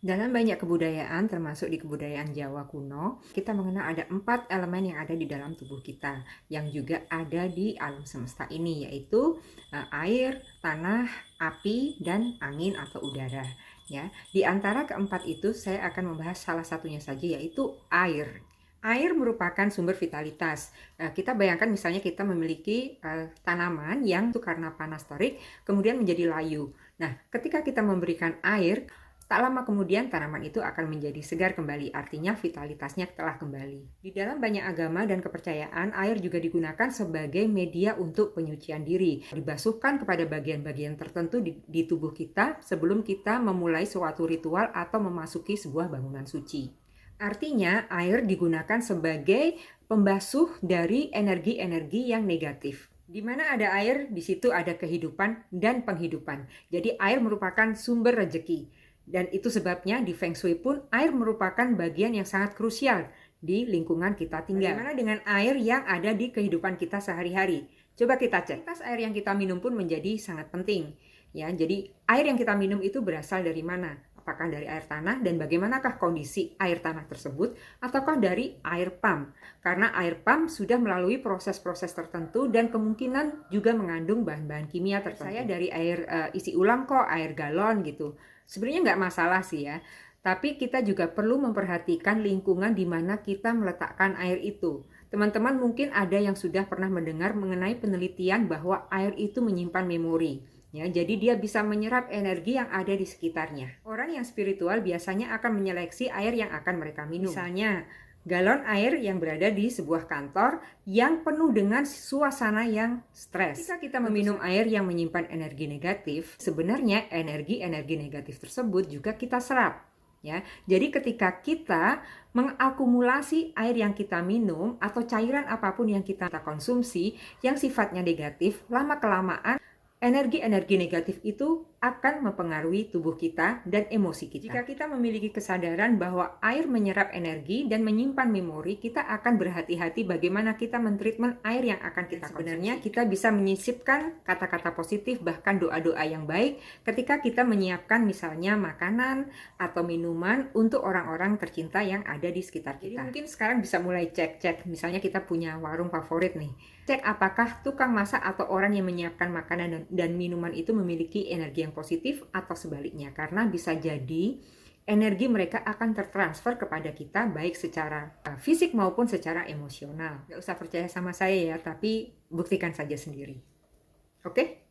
Dalam banyak kebudayaan, termasuk di kebudayaan Jawa kuno, kita mengenal ada 4 elemen yang ada di dalam tubuh kita, yang juga ada di alam semesta ini, yaitu air, tanah, api, dan angin atau udara. Ya, di antara keempat itu saya akan membahas salah satunya saja, yaitu air. Air merupakan sumber vitalitas. Kita bayangkan misalnya kita memiliki tanaman yang itu karena panas terik kemudian menjadi layu. Nah, ketika kita memberikan air, tak lama kemudian tanaman itu akan menjadi segar kembali, artinya vitalitasnya telah kembali. Di dalam banyak agama dan kepercayaan, air juga digunakan sebagai media untuk penyucian diri. Dibasuhkan kepada bagian-bagian tertentu di tubuh kita sebelum kita memulai suatu ritual atau memasuki sebuah bangunan suci. Artinya, air digunakan sebagai pembasuh dari energi-energi yang negatif. Di mana ada air, di situ ada kehidupan dan penghidupan. Jadi air merupakan sumber rezeki. Dan itu sebabnya di Feng Shui pun air merupakan bagian yang sangat krusial di lingkungan kita tinggal. Bagaimana dengan air yang ada di kehidupan kita sehari-hari? Coba kita cek. Kualitas air yang kita minum pun menjadi sangat penting. Ya, jadi air yang kita minum itu berasal dari mana? Apakah dari air tanah dan bagaimanakah kondisi air tanah tersebut, ataukah dari air pump? Karena air pump sudah melalui proses-proses tertentu dan kemungkinan juga mengandung bahan-bahan kimia tertentu. Saya dari air isi ulang kok, air galon gitu. Sebenarnya nggak masalah sih ya, tapi kita juga perlu memperhatikan lingkungan di mana kita meletakkan air itu. Teman-teman mungkin ada yang sudah pernah mendengar mengenai penelitian bahwa air itu menyimpan memori. Ya, jadi dia bisa menyerap energi yang ada di sekitarnya. Orang yang spiritual biasanya akan menyeleksi air yang akan mereka minum. Misalnya, galon air yang berada di sebuah kantor yang penuh dengan suasana yang stres. Jika kita meminum air yang menyimpan energi negatif, sebenarnya energi-energi negatif tersebut juga kita serap. Ya, jadi ketika kita mengakumulasi air yang kita minum atau cairan apapun yang kita konsumsi yang sifatnya negatif, lama-kelamaan energi-energi negatif itu akan mempengaruhi tubuh kita dan emosi kita. Jika kita memiliki kesadaran bahwa air menyerap energi dan menyimpan memori, kita akan berhati-hati bagaimana kita mentreatment air yang akan kita konsumsi. Sebenarnya kita bisa menyisipkan kata-kata positif bahkan doa-doa yang baik ketika kita menyiapkan misalnya makanan atau minuman untuk orang-orang tercinta yang ada di sekitar kita. Jadi mungkin sekarang bisa mulai cek-cek, misalnya kita punya warung favorit nih. Cek apakah tukang masak atau orang yang menyiapkan makanan dan minuman itu memiliki energi yang positif atau sebaliknya. Karena bisa jadi energi mereka akan tertransfer kepada kita baik secara fisik maupun secara emosional. Gak usah percaya sama saya ya, tapi buktikan saja sendiri. Oke?